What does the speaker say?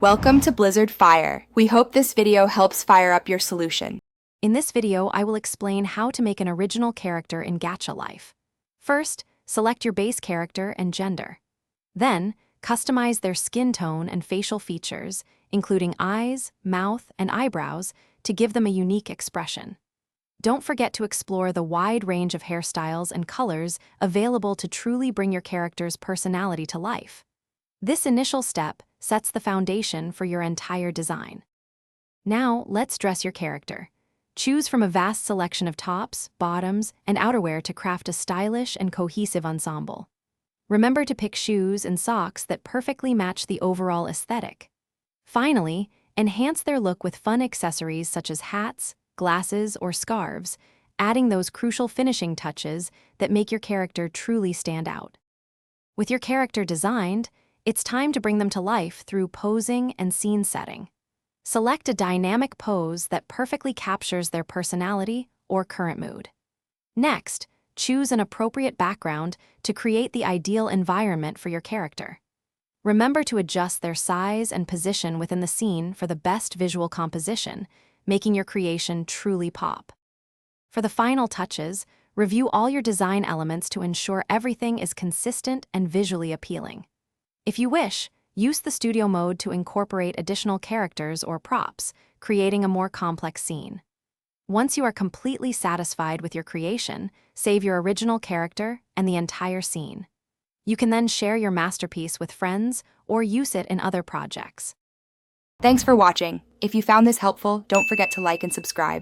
Welcome to Blizzard Fire. We hope this video helps fire up your solution. In this video, I will explain how to make an original character in Gacha life. First, select your base character and gender. Then, customize their skin tone and facial features, including eyes, mouth, and eyebrows, to give them a unique expression. Don't forget to explore the wide range of hairstyles and colors available to truly bring your character's personality to life. This initial step sets the foundation for your entire design. Now, let's dress your character. Choose from a vast selection of tops, bottoms, and outerwear to craft a stylish and cohesive ensemble. Remember to pick shoes and socks that perfectly match the overall aesthetic. Finally, enhance their look with fun accessories such as hats, glasses, or scarves, adding those crucial finishing touches that make your character truly stand out. With your character designed, it's time to bring them to life through posing and scene setting. Select a dynamic pose that perfectly captures their personality or current mood. Next, choose an appropriate background to create the ideal environment for your character. Remember to adjust their size and position within the scene for the best visual composition, making your creation truly pop. For the final touches, review all your design elements to ensure everything is consistent and visually appealing. If you wish, use the studio mode to incorporate additional characters or props, creating a more complex scene. Once you are completely satisfied with your creation, save your original character and the entire scene. You can then share your masterpiece with friends or use it in other projects. Thanks for watching. If you found this helpful, don't forget to like and subscribe.